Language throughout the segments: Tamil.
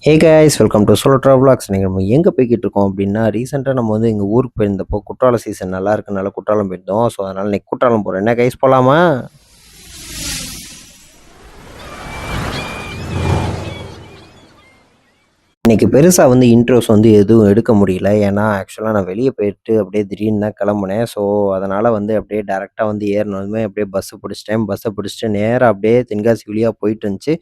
Hey guys welcome to solo travelogs. நீங்கள் நம்ம எங்கே போய்கிட்டு இருக்கோம் அப்படின்னா, ரீசெண்டாக நம்ம வந்து எங்கள் ஊருக்கு போயிருந்தப்போ குற்றால சீசன் நல்லா இருக்குனால குற்றாலம் போயிருந்தோம். ஸோ அதனால் இன்னைக்கு குற்றாலம் போகிறோம். என்ன கைஸ் போகலாமா? இன்னைக்கு பெருசா வந்து இன்ட்ரோஸ் வந்து எதுவும் எடுக்க முடியல. ஏன்னா, ஆக்சுவலா நான் வெளிய போயிட்டு அப்படியே திடீர்னு தான் கிளம்புனேன். ஸோ, அதனால வந்து அப்படியே டைரக்ட்டா வந்து ஏறுனதுமே அப்படியே பஸ்ஸு பிடிச்சிட்டேன். பஸ்ஸ பிடிச்சிட்டு நேரா அப்படியே தென்காசி வழியா போயிட்டு இருந்துச்சு.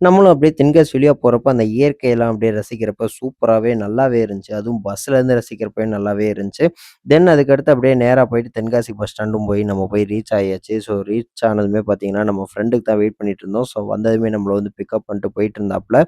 நம்மளும் அப்படியே தென்காசி வழியா போறப்ப அந்த இயற்கையெல்லாம் அப்படியே ரசிக்கிறப்ப சூப்பராவே நல்லாவே இருந்துச்சு. அதுவும் பஸ்ஸுலேருந்து ரசிக்கிறப்பவே நல்லாவே இருந்துச்சு. தென் அதுக்கடுத்து அப்படியே நேரா போயிட்டு தென்காசி பஸ் ஸ்டாண்டும் போய் நம்ம போய் ரீச் ஆயாச்சு. ஸோ, ரீச் ஆனதுமே பார்த்தீங்கன்னா, நம்ம ஃப்ரெண்டுக்கு தான் வெயிட் பண்ணிட்டு இருந்தோம். ஸோ, வந்ததுமே நம்மள வந்து பிக்கப் பண்ணிட்டு போயிட்டு இருந்தாப்புல.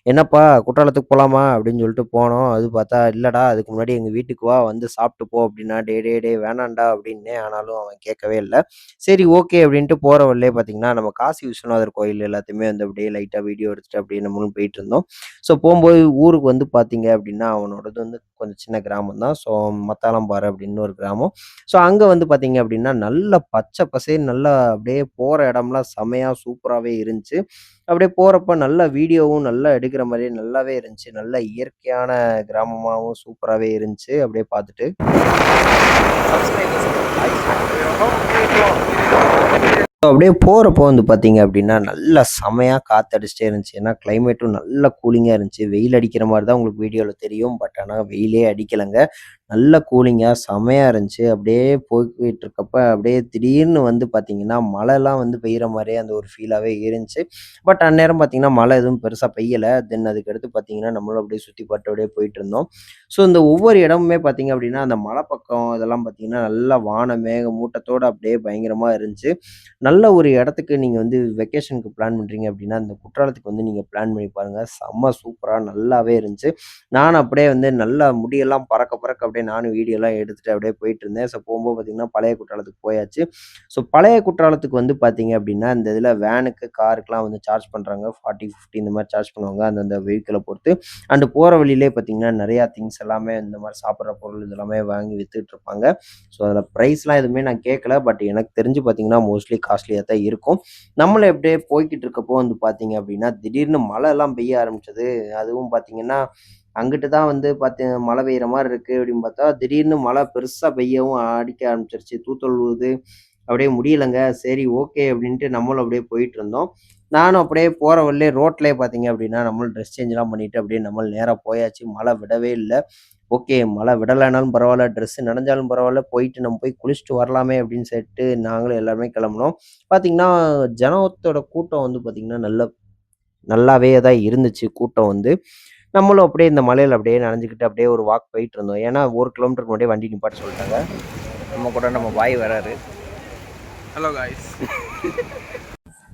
"என்னப்பா குற்றாலத்துக்கு போலாமா?" அப்படின்னு சொல்லிட்டு போனோம். அது பார்த்தா, "இல்லடா அதுக்கு முன்னாடி எங்க வீட்டுக்கு வா, வந்து சாப்பிட்டு போ" அப்படின்னா, டேய் வேணான்டா" அப்படின்னேன். ஆனாலும் அவன் கேட்கவே இல்ல. சரி ஓகே அப்படின்ட்டு போற வழியிலே பார்த்தீங்கன்னா, நம்ம காசி விஸ்வநாதர் கோயில் எல்லாத்தையுமே வந்து அப்படியே லைட்டா வீடியோ எடுத்துட்டு அப்படியே நம்மளும் போயிட்டுருந்தோம். ஸோ போம்போது ஊருக்கு வந்து பார்த்தீங்க அப்படின்னா, அவனோடது வந்து கொஞ்சம் சின்ன கிராமம் தான். ஸோ மத்தாளம்பாறை அப்படின்னு ஒரு கிராமம். ஸோ அங்க வந்து பார்த்தீங்க அப்படின்னா, நல்ல பச்சை பசேல்னு நல்லா அப்படியே போற இடம்லாம் செமையா சூப்பராவே இருந்துச்சு. அப்படியே போறப்ப நல்ல வீடியோவும் நல்லா எடுக்கிற மாரியே நல்லாவே இருந்துச்சு. நல்ல இயற்கையான கிராமமாவும் சூப்பராவே இருந்துச்சு. அப்படியே பார்த்துட்டு அப்படியே போறப்போ வந்து பார்த்தீங்க அப்படின்னா, நல்லா செமையா காத்தடிச்சுட்டே இருந்துச்சு. ஏன்னா கிளைமேட்டும் நல்ல கூலிங்கா இருந்துச்சு. வெயில் அடிக்கிற மாரி தான் உங்களுக்கு வீடியோல தெரியும். பட் ஆனா வெயிலே அடிக்கலங்க. நல்ல கூலிங்கா செமையா இருந்துச்சு. அப்படியே போய்க்கிட்டு இருக்கப்ப, அப்படியே திடீர்னு வந்து பார்த்தீங்கன்னா, மழைலாம் வந்து பெய்யிற மாரியே அந்த ஒரு ஃபீலாவே இருந்துச்சு. பட் அந்நேரம் பார்த்தீங்கன்னா, மழை எதுவும் பெருசா பெய்யல. தென் அதுக்கடுத்து பார்த்தீங்கன்னா, நம்மளும் அப்படியே சுத்தி பார்த்துட்டு அப்படியே போயிட்டுருந்தோம். ஸோ இந்த ஒவ்வொரு இடமுமே பார்த்தீங்க அப்படின்னா, அந்த மலை பக்கம் இதெல்லாம் பார்த்தீங்கன்னா, நல்லா வான மேகமூட்டத்தோட அப்படியே பயங்கரமா இருந்துச்சு. நல்ல ஒரு இடத்துக்கு நீங்க வந்து வெக்கேஷனுக்கு பிளான் பண்றீங்க அப்படின்னா, இந்த குற்றாலத்துக்கு வந்து நீங்க பிளான் பண்ணி பாருங்க. செம்ம சூப்பரா நல்லாவே இருந்துச்சு. நானும் அப்படியே வந்து நல்லா முடியெல்லாம் பறக்க பறக்க அப்படியே நானும் வீடியோலாம் எடுத்துட்டு அப்படியே போயிட்டுருந்தேன். ஸோ போம்போது பார்த்தீங்கன்னா, பழைய குற்றாலத்துக்கு போயாச்சு. ஸோ பழைய குற்றாலத்துக்கு வந்து பார்த்தீங்க அப்படின்னா, இந்த இதில வேனுக்கு, காருக்குலாம் வந்து சார்ஜ் பண்றாங்க. 40, 50 இந்த மாரி சார்ஜ் பண்ணுவாங்க. அந்தந்த வெஹிக்கிள பொறுத்து. அண்ட் போற வழியிலே பார்த்தீங்கன்னா, நெறையா திங்ஸ் எல்லாமே இந்த மாரி சாப்பிடுற பொருள் இது எல்லாமே வாங்கி வித்துட்டு இருப்பாங்க. ஸோ அதில பிரைஸ்லாம் எதுவுமே நான் கேட்கல. பட் எனக்கு தெரிஞ்சு பார்த்தீங்கன்னா, மோஸ்ட்லி காஸ்ட்லியா தான் இருக்கும். நம்மளும் எப்படியே போய்க்கிட்டு இருக்கப்போ வந்து பார்த்தீங்க அப்படின்னா, திடீர்னு மழைலாம் பெய்ய ஆரம்பிச்சது. அதுவும் பார்த்தீங்கன்னா, அங்கிட்டு தான் வந்து மழை பெய்யிற மாரி இருக்கு அப்படின்னு பார்த்தா, திடீர்னு மழை பெருசா பெய்யவும் அடிக்க ஆரம்பிச்சுருச்சு. தூத்தல் விழுவுது. அப்படியே முடியலங்க. சரி ஓகே அப்படின்ட்டு நம்மளும் அப்படியே போயிட்டுருந்தோம். நானும் அப்படியே போற வழியிலே ரோட்லயே பார்த்தீங்க அப்படின்னா, நம்மளும் ட்ரெஸ் சேஞ்ச்லாம் பண்ணிட்டு அப்படியே நம்மளும் நேரா போயாச்சு. மழை விடவே இல்ல. ஓகே மழை விடலைனாலும் பரவால்ல, ட்ரெஸ் நனஞ்சாலும் பரவால்ல, போயிட்டு நம்ம போய் குளிச்சுட்டு வரலாமே அப்படின்னு சொல்லிட்டு நாங்களும் எல்லாருமே கிளம்புனோம். பார்த்தீங்கன்னா, ஜனத்தோட கூட்டம் வந்து பார்த்தீங்கன்னா, நல்லாவே தான் இருந்துச்சு கூட்டம் வந்து. நம்மளும் அப்படியே இந்த மழையில அப்படியே நனைஞ்சுக்கிட்டு அப்படியே ஒரு வாக் போயிட்டுருந்தோம். ஏன்னா 1 கிலோமீட்டருக்கு முன்னாடியே வண்டி நிப்பாட்ட சொல்ட்டாங்க. நம்ம கூட நம்ம பாய் வராரு. Hello guys.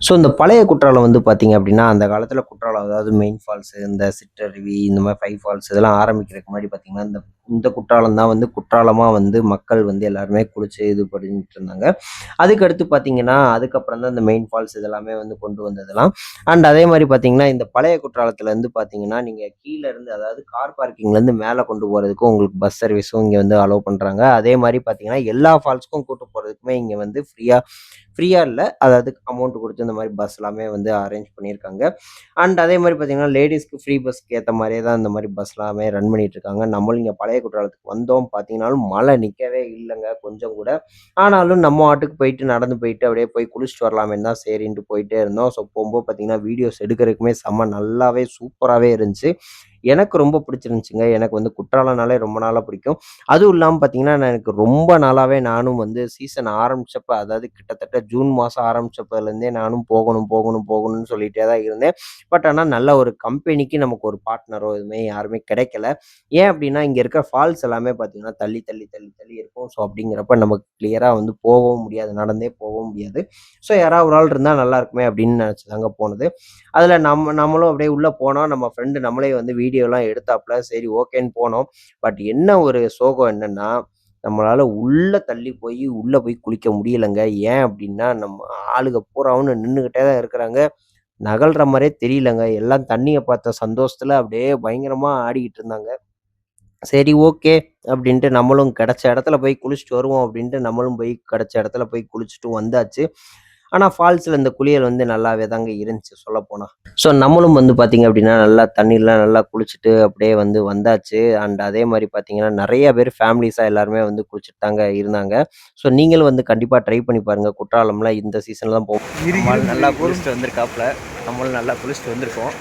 ஸோ, இந்த பழைய குற்றாலம் வந்து பார்த்தீங்க அப்படின்னா, அந்த காலத்தில குற்றாலம் அதாவது மெயின் ஃபால்ஸு, இந்த சிற்றருவி, இந்த மாரி 5 ஃபால்ஸ் இதெல்லாம் ஆரம்பிக்கிறதுக்கு முன்னாடி பார்த்தீங்கன்னா, இந்த இந்த குற்றாலம் தான் வந்து குற்றாலமா வந்து மக்கள் வந்து எல்லாருமே குளிச்சு இது பண்ணிட்டு இருந்தாங்க. அதுக்கடுத்து பார்த்தீங்கன்னா, அதுக்கப்புறம் தான் இந்த மெயின் ஃபால்ஸ் இதெல்லாமே வந்து கொண்டு வந்ததெல்லாம். அண்ட் அதே மாரி பார்த்தீங்கன்னா, இந்த பழைய குற்றாலத்திலருந்து பார்த்தீங்கன்னா, நீங்க கீழ இருந்து அதாவது கார் பார்க்கிங்லேருந்து மேல கொண்டு போறதுக்கும் உங்களுக்கு பஸ் சர்வீஸும் இங்க வந்து அலோவ் பண்றாங்க. அதே மாரி பார்த்தீங்கன்னா, எல்லா ஃபால்ஸ்க்கும் கூட்டு போறதுக்குமே இங்க வந்து ஃப்ரீயா இல்ல. அதாவது அமௌண்ட் குடுத்து இந்த மாரி பஸ் எல்லாமே வந்து அரேஞ்ச் பண்ணியிருக்காங்க. அண்ட் அதே மாரி பார்த்தீங்கன்னா, லேடீஸ்க்கு ஃப்ரீ பஸ்க்கு ஏத்த மாரியே தான் இந்த மாரி பஸ் எல்லாமே ரன் பண்ணிட்டு இருக்காங்க. நம்மளும் இங்க பழைய குற்றாலத்துக்கு வந்தோம். பார்த்தீங்கனாலும் மழை நிக்கவே இல்லங்க கொஞ்சம் கூட. ஆனாலும் நம்ம பாட்டுக்கு போயிட்டு நடந்து போயிட்டு அப்படியே போய் குளிச்சுட்டு வரலாமேன்னு தான் சரின்ட்டு போயிட்டே இருந்தோம். ஸோ போம்போது பார்த்தீங்கன்னா, வீடியோஸ் எடுக்கிறதுக்குமே செம்ம நல்லாவே சூப்பராவே இருந்துச்சு. எனக்கு ரொம்ப பிடிச்சிருந்துச்சுங்க. எனக்கு வந்து குற்றாலம்னாலே ரொம்ப நாளா பிடிக்கும். அதுவும் இல்லாம பார்த்தீங்கன்னா, நான் எனக்கு ரொம்ப நாளாவே நானும் வந்து சீசன் ஆரம்பிச்சப்ப அதாவது கிட்டத்தட்ட ஜூன் மாசம் ஆரம்பிச்சப்பலேருந்தே நானும் போகணும்னு சொல்லிட்டே தான் இருந்தேன். பட் ஆனா நல்ல ஒரு கம்பெனிக்கு நமக்கு ஒரு பார்ட்னரோ எதுவுமே யாருமே கிடைக்கல. ஏன் அப்டின்னா, இங்க இருக்க ஃபால்ஸ் எல்லாமே பார்த்தீங்கன்னா, தள்ளி இருக்கும். ஸோ அப்டிங்கிறப்ப நமக்கு கிளியரா வந்து போகவும் முடியாது. நடந்தே போகவும் முடியாது. ஸோ யாராவது ஒரு ஆள் இருந்தா நல்லா இருக்குமே அப்டின்னு நெனச்சு தாங்க போனது. அதுல நம்மளும் அப்படியே உள்ள போனோம். நம்ம ஃப்ரெண்டு நம்மளே வந்து வீடியோலாம் எடுத்தாப்புல. சரி ஓகேன்னு போனோம். பட் என்ன ஒரு சோகம் என்னன்னா, நம்மளால உள்ள தள்ளி போயி, உள்ள போய் குளிக்க முடியலங்க. ஏன் அப்படின்னா, நம்ம ஆளுக பூராவும் நின்னுகிட்டே தான் இருக்கிறாங்க. நகல்ற மாரியே தெரியலங்க. எல்லாம் தண்ணிய பார்த்த சந்தோஷத்துல அப்படியே பயங்கரமா ஆடிக்கிட்டு இருந்தாங்க. சரி ஓகே அப்படின்ட்டு நம்மளும் கிடைச்ச இடத்துல போய் குளிச்சுட்டு வருவோம் அப்படின்ட்டு நம்மளும் போய் கிடைச்ச இடத்துல போய் குளிச்சுட்டு வந்தாச்சு. ஆனா ஃபால்ஸ்ல இந்த குளியல் வந்து நல்லாவே தாங்க இருந்துச்சு சொல்லப்போனா. ஸோ நம்மளும் வந்து பார்த்தீங்க அப்படின்னா, நல்லா தண்ணீலாம் நல்லா குளிச்சுட்டு அப்படியே வந்து வந்தாச்சு. அண்ட் அதே மாரி பார்த்தீங்கன்னா, நெறைய பேர் ஃபேமிலிஸா எல்லாருமே வந்து குளிச்சுட்டு தாங்க இருந்தாங்க. ஸோ நீங்களும் வந்து கண்டிப்பா ட்ரை பண்ணி பாருங்க. குற்றாலம்லாம் இந்த சீசன்ல தான் நம்ம ஆள் நல்லா குளிச்சுட்டு வந்திருக்காப்ல. நம்மளும் நல்லா குளிச்சுட்டு வந்திருக்கோம்.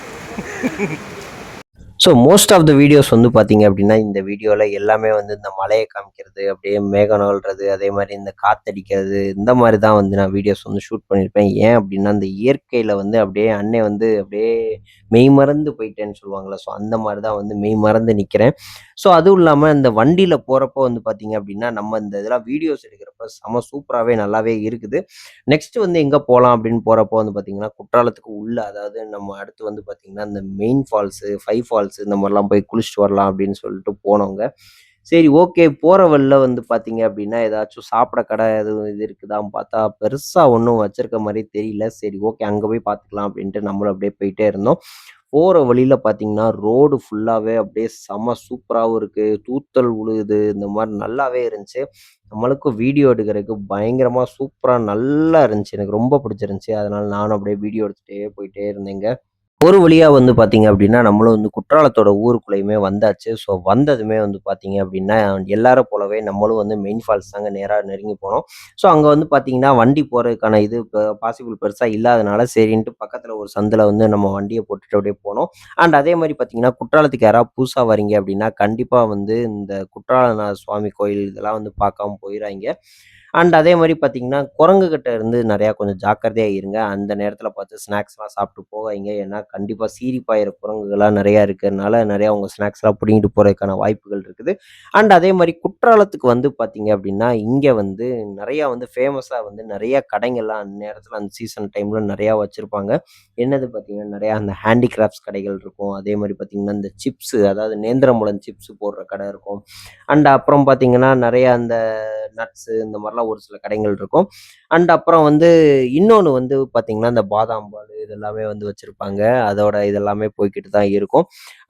So most of the videos வந்து பார்த்தீங்க அப்படின்னா, இந்த வீடியோல எல்லாமே வந்து இந்த மலைய காமிக்கிறது, அப்படியே மேகம் நகல்றது, அதே மாரி இந்த காத்தடிக்கிறது, இந்த மாரி தான் வந்து நான் வீடியோஸ் வந்து ஷூட் பண்ணியிருப்பேன். ஏன் அப்படின்னா, அந்த இயற்கையில வந்து அப்படியே அண்ணன் வந்து அப்படியே மெய்மறந்து போயிட்டேன்னு சொல்லுவாங்கல்ல, ஸோ அந்த மாரி தான் வந்து மெய்மறந்து நிக்கிறேன். ஸோ அதுவும் இல்லாம இந்த வண்டியில போறப்போ வந்து பார்த்தீங்க அப்படின்னா, நம்ம இந்த இதெல்லாம் வீடியோஸ் எடுக்கிறப்ப செம சூப்பராவே நல்லாவே இருக்குது. நெக்ஸ்ட் வந்து எங்க போலாம் அப்படின்னு போறப்போ வந்து பார்த்தீங்கன்னா, குற்றாலத்துக்கு உள்ள அதாவது நம்ம அடுத்து வந்து பார்த்தீங்கன்னா, இந்த மெயின் ஃபால்ஸு, 5 ஃபால்ஸு இந்த மாரிலாம் போய் குளிச்சுட்டு வரலாம் அப்படின்னு சொல்லிட்டு போனோங்க. சரி ஓகே. போற வழில வந்து பார்த்தீங்க அப்படின்னா, ஏதாச்சும் சாப்பிட கடை எதுவும் இது இருக்குதான்னு பார்த்தா, பெருசா ஒண்ணும் வச்சிருக்க மாரி தெரியல. சரி ஓகே. அங்க போய் பார்த்துக்கலாம் அப்படின்ட்டு நம்மளும் அப்படியே போயிட்டே இருந்தோம். போற வழியில பார்த்தீங்கன்னா, ரோடு ஃபுல்லாவே அப்படியே செம சூப்பராவும் இருக்கு. தூத்தல் விழுகுது. இந்த மாரி நல்லாவே இருந்துச்சு. நம்மளுக்கும் வீடியோ எடுக்கிறதுக்கு பயங்கரமா சூப்பரா நல்லா இருந்துச்சு. எனக்கு ரொம்ப பிடிச்சிருந்துச்சு. அதனால நானும் அப்படியே வீடியோ எடுத்துட்டே போயிட்டே இருந்தேங்க. ஒரு வழியா வந்து பார்த்தீங்க அப்டின்னா, நம்மளும் வந்து குற்றாலத்தோட ஊருக்குள்ளயுமே வந்தாச்சு. ஸோ வந்ததுமே வந்து பார்த்தீங்க அப்டின்னா, எல்லார போலவே நம்மளும் வந்து மெயின் ஃபால்ஸ் தாங்க நேரா நெருங்கி போனோம். ஸோ அங்க வந்து பார்த்தீங்கன்னா, வண்டி போறதுக்கான இது பாசிபிள் பெருசா இல்லாதனால, சரின்ட்டு பக்கத்துல ஒரு சந்துல வந்து நம்ம வண்டிய போட்டுட்டு அப்டியே போனோம். அண்ட் அதே மாரி பார்த்தீங்கன்னா, குற்றாலத்துக்கு யாராவது புதுசா வரீங்க அப்டின்னா, கண்டிப்பா வந்து இந்த குற்றாலநாதர் சுவாமி கோயில் இதெல்லாம் வந்து பார்க்காம போயிறாதீங்க. அண்ட் அதே மாரி பார்த்தீங்கன்னா, குரங்குகிட்ட இருந்து நெறையா கொஞ்சம் ஜாக்கிரதையா இருங்க. அந்த நேரத்தில பார்த்து ஸ்நாக்ஸ்லாம் சாப்பிட்டு போகாதீங்க. ஏன்னா, கண்டிப்பா சீறி பாயிற குரங்குகள்லாம் நெறையா இருக்கிறனால, நெறையா உங்க ஸ்நாக்ஸ்லாம் புடுங்கிட்டு போறதுக்கான வாய்ப்புகள் இருக்குது. அண்ட் அதே மாரி குற்றாலத்துக்கு வந்து பார்த்தீங்க அப்டின்னா, இங்க வந்து நெறையா வந்து ஃபேமஸா வந்து நெறைய கடைங்கள்லாம் அந்நேரத்தில அந்த சீசன் டைம்ல நெறையா வச்சிருப்பாங்க. என்னது பார்த்தீங்கன்னா, நெறையா அந்த ஹேண்டிகிராஃப்ட்ஸ் கடைகள் இருக்கும். அதே மாரி பார்த்தீங்கன்னா, இந்த சிப்ஸு அதாவது நேந்திரம்பழம் சிப்ஸ் போடுற கடை இருக்கும். அண்ட் அப்புறம் பார்த்தீங்கன்னா, நெறைய அந்த நட்ஸு இந்த மாரிலாம் ஒரு சில கடைகள் இருக்கும். அண்ட் அப்புறம் வந்து இன்னொன்னு வந்து பார்த்தீங்கன்னா, இந்த பாதாம் பாலு இது எல்லாமே வந்து வச்சிருப்பாங்க. அதோட இதெல்லாமே போய்க்கிட்டு தான் இருக்கும்.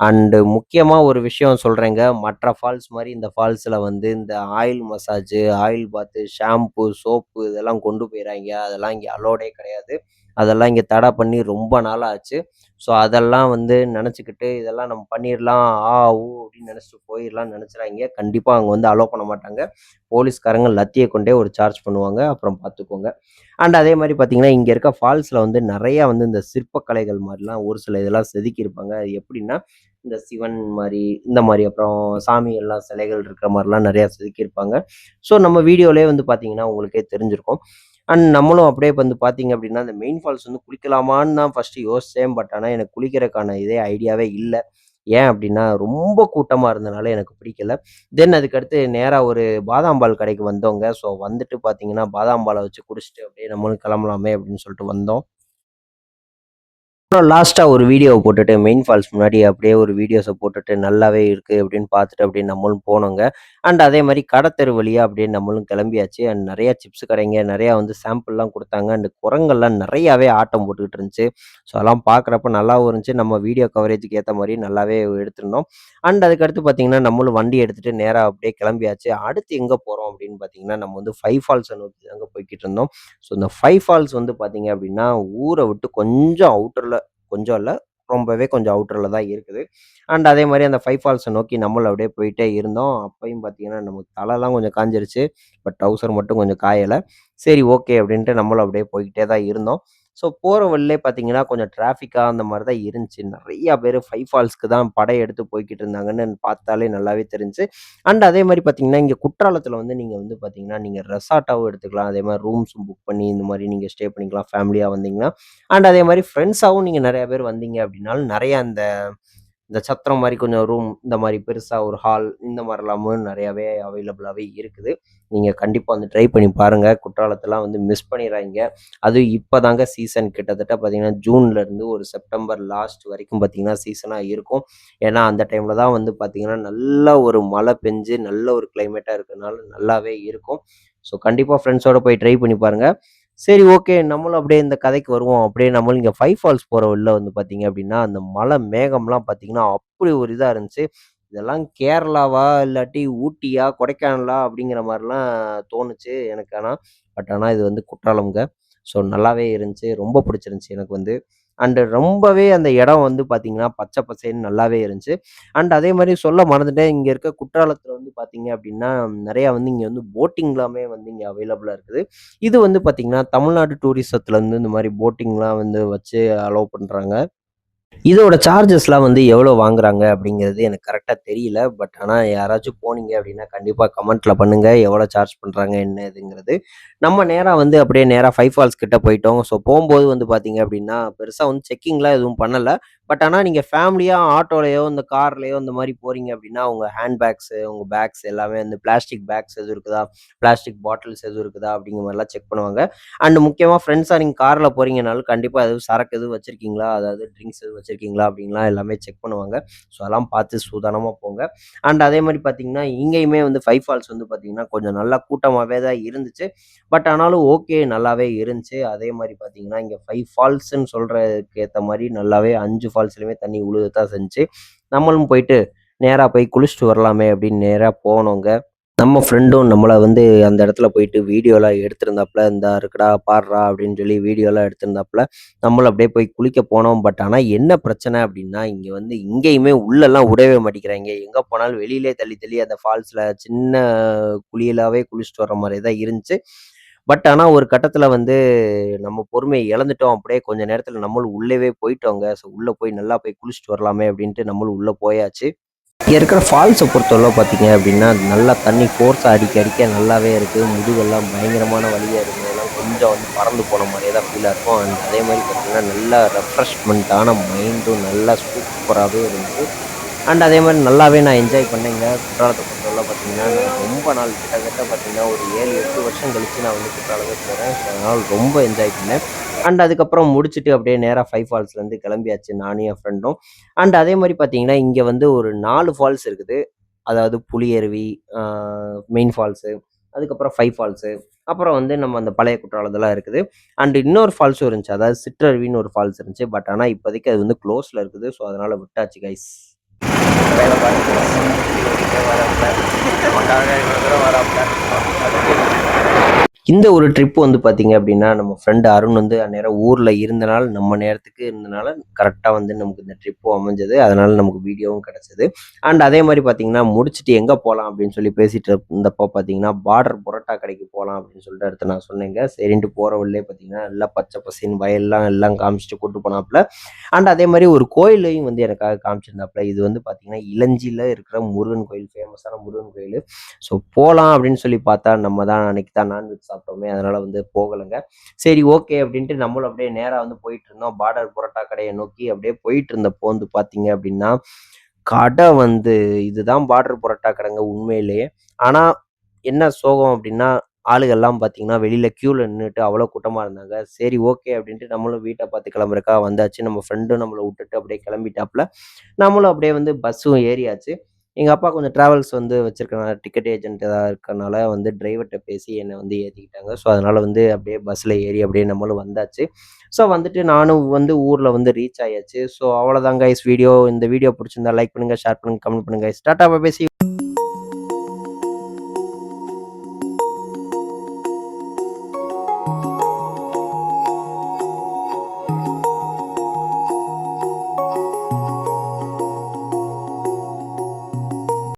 அண்டு முக்கியமா ஒரு விஷயம் சொல்றேங்க. மற்ற ஃபால்ஸ் மாரி இந்த ஃபால்ஸ்ல வந்து இந்த ஆயில் மசாஜு, ஆயில் பாத்து, ஷாம்பு, சோப்பு இதெல்லாம் கொண்டு போயிறாய்ங்க. அதெல்லாம் இங்க அலோடே கிடையாது. அதெல்லாம் இங்க தடை பண்ணி ரொம்ப நாள் ஆச்சு. ஸோ அதெல்லாம் வந்து நெனச்சுக்கிட்டு, இதெல்லாம் நம்ம பண்ணிர்லாம், ஊ அப்படின்னு நெனச்சுட்டு போயிரலாம்னு நெனச்சுறாய்ங்க. கண்டிப்பா அங்க வந்து அலோ பண்ண மாட்டாங்க. போலீஸ்காரங்க லத்திய கொண்டே ஒரு சார்ஜ் பண்ணுவாங்க. அப்புறம் பார்த்துக்கோங்க. அண்ட் அதே மாரி பார்த்தீங்கன்னா, இங்க இருக்க ஃபால்ஸ்ல வந்து நெறையா வந்து இந்த சிற்பக்கலைகள் மாரிலாம் ஒரு சில இதெல்லாம் செதுக்கியிருப்பாங்க. அது எப்படின்னா, இந்த சிவன் மாரி, இந்த மாரி அப்புறம் சாமி எல்லாம் சிலைகள் இருக்கிற மாரிலாம் நெறையா செதுக்கியிருப்பாங்க. ஸோ நம்ம வீடியோலயே வந்து பார்த்தீங்கன்னா, உங்களுக்கே தெரிஞ்சிருக்கும். அண்ட் நம்மளும் அப்படியே வந்து பார்த்தீங்க அப்படின்னா, அந்த மெயின் ஃபால்ஸ் வந்து குளிக்கலாமான்னு தான் ஃபர்ஸ்ட்டு யோசிச்சேன். பட் ஆனா எனக்கு குளிக்கிறக்கான இதே ஐடியாவே இல்ல. ஏன் அப்படின்னா, ரொம்ப கூட்டமா இருந்தனால எனக்கு பிடிக்கல. தென் அதுக்கடுத்து நேரா ஒரு பாதாம் பால் கடைக்கு வந்தோங்க. ஸோ வந்துட்டு பார்த்தீங்கன்னா, பாதாம் பால வச்சு குடிச்சுட்டு அப்படியே நம்மளும் கிளம்பலாமே அப்படின்னு சொல்லிட்டு வந்தோம். அப்புறம் லாஸ்ட்டா ஒரு வீடியோவ போட்டுட்டு மெயின் ஃபால்ஸ் முன்னாடி அப்படியே ஒரு வீடியோஸ போட்டுட்டு நல்லாவே இருக்கு அப்படின்னு பார்த்துட்டு அப்படியே நம்மளும் போனோங்க. அண்ட் அதே மாரி கடத்தெரு வழியா அப்படியே நம்மளும் கிளம்பியாச்சு. அண்ட் நெறைய சிப்ஸ் கடைங்க, நெறையா வந்து சாம்பிள்லாம் குடுத்தாங்க. அண்ட் குரங்கெல்லாம் நெறையாவே ஆட்டம் போட்டுக்கிட்டு இருந்துச்சு. ஸோ அதெல்லாம் பார்க்குறப்ப நல்லாவும் இருந்துச்சு. நம்ம வீடியோ கவரேஜுக்கு ஏத்த மாரி நல்லாவே எடுத்திருந்தோம். அண்ட் அதுக்கடுத்து பார்த்தீங்கன்னா, நம்மளும் வண்டி எடுத்துட்டு நேரா அப்படியே கிளம்பியாச்சு. அடுத்து எங்க போறோம் அப்படின்னு பார்த்தீங்கன்னா, நம்ம வந்து 5 ஃபால்ஸ நோக்கி தாங்க போய்க்கிட்டு இருந்தோம். ஸோ இந்த 5 ஃபால்ஸ் வந்து பார்த்தீங்க அப்படின்னா, ஊர விட்டு கொஞ்சம் அவுட்டர்ல கொஞ்சம் இல்ல, ரொம்பவே கொஞ்சம் அவுட்டர்ல தான் இருக்குது. அண்ட் அதே மாரி அந்த 5 ஃபால்ஸ நோக்கி நம்மளும் அப்படியே போயிட்டே இருந்தோம். அப்பயும் பார்த்தீங்கன்னா, நமக்கு தலலாம் கொஞ்சம் காய்ஞ்சிருச்சு. பட் டவுசர் மட்டும் கொஞ்சம் காயல. சரி ஓகே அப்படின்ட்டு நம்மளும் அப்படியே போய்க்கிட்டே தான் இருந்தோம். ஸோ போற வழிலயே பார்த்தீங்கன்னா, கொஞ்சம் டிராஃபிக்கா அந்த மாரி தான் இருந்துச்சு. நெறைய பேரு 5 ஃபால்ஸ்க்கு தான் படையெடுத்து போய்க்கிட்டு இருந்தாங்கன்னு பார்த்தாலே நல்லாவே தெரிஞ்சுச்சு. அண்ட் அதே மாரி பார்த்தீங்கன்னா, இங்க குற்றாலத்தில வந்து நீங்க வந்து பார்த்தீங்கன்னா, நீங்க ரெசார்ட்டாவும் எடுத்துக்கலாம். அதே மாரி ரூம்ஸும் புக் பண்ணி இந்த மாரி நீங்க ஸ்டே பண்ணிக்கலாம் ஃபேமிலியா வந்தீங்கன்னா. அண்ட் அதே மாரி ஃப்ரெண்ட்ஸாவும் நீங்க நெறைய பேர் வந்தீங்க அப்டின்னாலும், நெறைய இந்த இந்த சத்திரம் மாரி கொஞ்சம் ரூம் இந்த மாரி பெருசா ஒரு ஹால் இந்த மாரிலாமும் நெறையாவே அவைலபிளாவே இருக்குது. நீங்க கண்டிப்பா வந்து ட்ரை பண்ணி பாருங்க. குற்றாலத்தலாம் வந்து மிஸ் பண்ணிறாதீங்க. அதுவும் இப்பதாங்க சீசன் கிட்டத்தட்ட பார்த்தீங்கன்னா, ஜூன்ல இருந்து ஒரு செப்டம்பர் லாஸ்ட் வரைக்கும் பார்த்தீங்கன்னா, சீசனா இருக்கும். ஏன்னா, அந்த டைம்ல தான் வந்து பார்த்தீங்கன்னா, நல்ல ஒரு மழை பெஞ்சு நல்ல ஒரு கிளைமேட்டா இருக்கனால நல்லாவே இருக்கும். ஸோ கண்டிப்பா ஃப்ரெண்ட்ஸோட போய் ட்ரை பண்ணி பாருங்க. சரி ஓகே. நம்மளும் அப்படியே இந்த கதைக்கு வருவோம். அப்படியே நம்மளும் இங்க 5 ஃபால்ஸ் போற வழில வந்து பார்த்தீங்க அப்படின்னா, அந்த மலை மேகம்லாம் பார்த்தீங்கன்னா, அப்படி ஒரு இதா இருந்துச்சு. இதெல்லாம் கேரளாவா? இல்லாட்டி ஊட்டியா? கொடைக்கானலா? அப்படிங்கிற மாரிலாம் தோணுச்சு எனக்கு ஆனா. பட் ஆனா இது வந்து குற்றாலம்ங்க. ஸோ நல்லாவே இருந்துச்சு. ரொம்ப பிடிச்சிருந்துச்சு எனக்கு வந்து. அண்டு ரொம்பவே அந்த இடம் வந்து பார்த்தீங்கன்னா, பச்சை பசேல்ன்னு நல்லாவே இருந்துச்சு. அண்ட் அதே மாரி சொல்ல மறந்துட்டேன். இங்க இருக்க குற்றாலத்தில வந்து பார்த்தீங்க அப்டின்னா, நெறையா வந்து இங்க வந்து போட்டிங்லாமே வந்து இங்க அவைலபிளா இருக்குது. இது வந்து பார்த்தீங்கன்னா, தமிழ்நாடு டூரிசத்துல வந்து இந்த மாரி போட்டிங்லாம் வந்து வச்சு அலோவ் பண்றாங்க. இதோட சார்ஜஸ்லாம் வந்து எவ்வளோ வாங்குறாங்க அப்படிங்கிறது எனக்கு கரெக்ட்டா தெரியல. பட் ஆனா யாராச்சும் போனீங்க அப்படின்னா, கண்டிப்பா கமெண்ட்ல பண்ணுங்க. எவ்வளோ சார்ஜ் பண்றாங்க என்ன ஏதுங்கிறது. நம்ம நேரா வந்து அப்படியே நேரா ஃபைவ் ஃபால்ஸ் கிட்ட போயிட்டோம். ஸோ போம்போது வந்து பார்த்தீங்க அப்படின்னா, பெருசா வந்து செக்கிங்லாம் எதுவும் பண்ணல. பட் ஆனா நீங்க ஃபேமிலியா ஆட்டோலயோ, இந்த கார்லயோ இந்த மாரி போறீங்க அப்படின்னா, உங்க ஹேண்ட் பேக்ஸு, உங்க பேக்ஸ் எல்லாமே வந்து பிளாஸ்டிக் பேக்ஸ் எதுவும் இருக்குதா? பிளாஸ்டிக் பாட்டில்ஸ் எதுவும் இருக்குதா? அப்படிங்கிற மாரிலாம் செக் பண்ணுவாங்க. அண்ட் முக்கியமா ஃப்ரெண்ட்ஸா நீங்க கார்ல போறீங்கனாலும் கண்டிப்பா எதுவும் சரக்கு எதுவும் வச்சிருக்கீங்களா? அதாவது ட்ரிங்க்ஸ் எதுவும் வச்சிருக்கீங்களா? அப்படின்லாம் எல்லாமே செக் பண்ணுவாங்க. ஸோ அதெல்லாம் பார்த்து சூதானமா போங்க. அண்ட் அதே மாரி பார்த்தீங்கன்னா, இங்கேயுமே வந்து ஃபைவ் ஃபால்ஸ் வந்து பார்த்தீங்கன்னா, கொஞ்சம் நல்லா கூட்டமாவே தான் இருந்துச்சு. பட் ஆனாலும் ஓகே நல்லாவே இருந்துச்சு. அதே மாரி பார்த்தீங்கன்னா, இங்க ஃபைவ் ஃபால்ஸ்ன்னு சொல்றதுக்கு ஏத்த மாரி நல்லாவே 5 ஃபால்ஸ்லயுமே தண்ணி விழுகத்தான் செஞ்சுச்சு. நம்மளும் போயிட்டு நேரா போய் குளிச்சுட்டு வரலாமே அப்படின்னு நேரா போனோங்க. நம்ம ஃப்ரெண்டும் நம்மள வந்து அந்த இடத்துல போயிட்டு வீடியோலாம் எடுத்திருந்தாப்புல, "இந்தா இருக்குடா, பார்றா" அப்படின்னு சொல்லி வீடியோலாம் எடுத்திருந்தாப்புல. நம்மளும் அப்படியே போய் குளிக்க போனோம். பட் ஆனா என்ன பிரச்சனை அப்படின்னா, இங்க வந்து இங்கேயுமே உள்ளலாம் விடவே மாட்டேங்கிறாய்ங்க. எங்க போனாலும் வெளியிலே தள்ளி தள்ளி அந்த ஃபால்ஸ்ல சின்ன குளியலாவே குளிச்சுட்டு வர மாரியே தான் இருந்துச்சு. பட் ஆனா ஒரு கட்டத்தில வந்து நம்ம பொறுமைய இழந்துட்டோம். அப்படியே கொஞ்ச நேரத்தில நம்மளும் உள்ளவே போயிட்டோங்க. ஸோ உள்ள போய் நல்லா போய் குளிச்சுட்டு வரலாமே அப்படின்ட்டு நம்மளும் உள்ள போயாச்சு. இங்க இருக்கிற ஃபால்ஸ பொறுத்தளவு பார்த்தீங்க அப்படின்னா, நல்லா தண்ணி ஃபோர்ஸா அடிக்க அடிக்க நல்லாவே இருக்கு. முதுகெல்லாம் பயங்கரமான வலியா இருந்ததெல்லாம் கொஞ்சம் வந்து பறந்து போன மாரியே தான் ஃபீலா இருக்கும். அண்ட் அதே மாரி பார்த்தீங்கன்னா, நல்லா ரெஃப்ரெஷ்மென்ட்டான மைண்டும் நல்லா சூப்பராவே இருந்தது. அண்ட் அதே மாரி நல்லாவே நான் என்ஜாய் பண்ணேங்க. குற்றாலத்த பொறுத்தவரை பார்த்தீங்கன்னா, நான் ரொம்ப நாள் கிட்டத்தட்ட பார்த்தீங்கன்னா, ஒரு 7, 8 வருஷம் கழிச்சு நான் வந்து குற்றாலமே போறேன். ஸோ, அதனால ரொம்ப என்ஜாய் பண்ணேன். அண்ட் அதுக்கப்புறம் முடிச்சுட்டு அப்படியே நேரா ஃபைவ் ஃபால்ஸ்லேருந்து கிளம்பியாச்சு நானும் என் ஃப்ரெண்டும். அண்ட் அதே மாரி பார்த்தீங்கன்னா, இங்க வந்து ஒரு 4 ஃபால்ஸ் இருக்குது. அதாவது புலியருவி, ஆ மெயின் ஃபால்ஸு, அதுக்கப்புறம் ஃபைவ் ஃபால்ஸு, அப்புறம் வந்து நம்ம அந்த பழைய குற்றாலம் இதெல்லாம் இருக்குது. அண்ட் இன்னொரு ஃபால்ஸும் இருந்துச்சு. அதாவது சிற்றருவின்னு ஒரு ஃபால்ஸ் இருந்துச்சு. பட் ஆனா இப்போதைக்கு அது வந்து குளோஸ்ல இருக்குது. ஸோ, அதனால விட்டாச்சு கைஸ். வேலை பார்த்துட்டு வராப்ல நமக்காக இவ்வளோ தூரம் வராப்ல. இந்த ஒரு ட்ரிப் வந்து பார்த்தீங்க அப்படின்னா, நம்ம ஃப்ரெண்ட் அருண் வந்து அந்நேரம் ஊர்ல இருந்தனால, நம்ம நேரத்துக்கு இருந்தனால கரெக்ட்டா வந்து நமக்கு இந்த ட்ரிப்பும் அமைஞ்சது. அதனால நமக்கு வீடியோவும் கிடைச்சது. அண்ட் அதே மாரி பார்த்தீங்கன்னா, முடிச்சுட்டு எங்க போலாம் அப்படின்னு சொல்லி பேசிட்டு இருந்தப்போ பார்த்தீங்கன்னா, பார்டர் புரோட்டா கடைக்கு போலாம் அப்படின்னு சொல்லிட்டு அடுத்து நான் சொன்னேங்க. சரின்ட்டு போற வழியிலே பார்த்தீங்கன்னா, நல்லா பச்சை பசேல்ன்னு வயல்லாம் எல்லாம் காமிச்சுட்டு கூட்டு போனாப்புல. அண்ட் அதே மாரி ஒரு கோயிலையும் வந்து எனக்காக காமிச்சிருந்தாப்புல. இது வந்து பார்த்தீங்கன்னா, இளஞ்சில இருக்கிற முருகன் கோயில், ஃபேமஸான முருகன் கோயிலு. ஸோ போலாம் அப்படின்னு சொல்லி பார்த்தா, நம்ம தான் அன்னைக்கு தான் நான்வெஜ் சாப்பிட்டோமே, அதனால வந்து போகலங்க. சரி ஓகே அப்படின்ட்டு நம்மளும் அப்படியே நேரா வந்து போயிட்டுருந்தோம். பார்டர் புரோட்டா கடைய நோக்கி அப்படியே போயிட்டுருந்தப்போ வந்து பார்த்தீங்க அப்படின்னா, கடை வந்து இதுதான் பார்டர் புரோட்டா கடைங்க உண்மையிலேயே. ஆனா, என்ன சோகம் அப்படின்னா, ஆளுகள்லாம் பார்த்தீங்கன்னா, வெளியில கியூல நின்னுட்டு அவ்வளோ கூட்டமா இருந்தாங்க. சரி ஓகே அப்படின்ட்டு நம்மளும் வீட்ட பார்த்து கிளம்புறதுக்காக வந்தாச்சு. நம்ம ஃப்ரெண்டும் நம்மள விட்டுட்டு அப்படியே கிளம்பிட்டாப்புல. நம்மளும் அப்படியே வந்து பஸ்ஸும் ஏறியாச்சு. எங்க அப்பா கொஞ்சம் டிராவல்ஸ் வந்து வச்சிருக்கனால, டிக்கெட் ஏஜென்ட் இருக்கனால வந்து டிரைவர்ட்ட பேசி என்ன வந்து ஏத்திக்கிட்டாங்க. ஸோ, அதனால வந்து அப்படியே பஸ்ல ஏறி அப்படியே நம்மளும் வந்தாச்சு. ஸோ, வந்துட்டு நானும் வந்து ஊர்ல வந்து ரீச் ஆயாச்சு. ஸோ, அவ்வளோதான் கைஸ் வீடியோ. இந்த வீடியோ புடிச்சிருந்தா லைக் பண்ணுங்க, ஷேர் பண்ணுங்க, கமெண்ட் பண்ணுங்க கைஸ். டாட்டா பை பை சி யூ.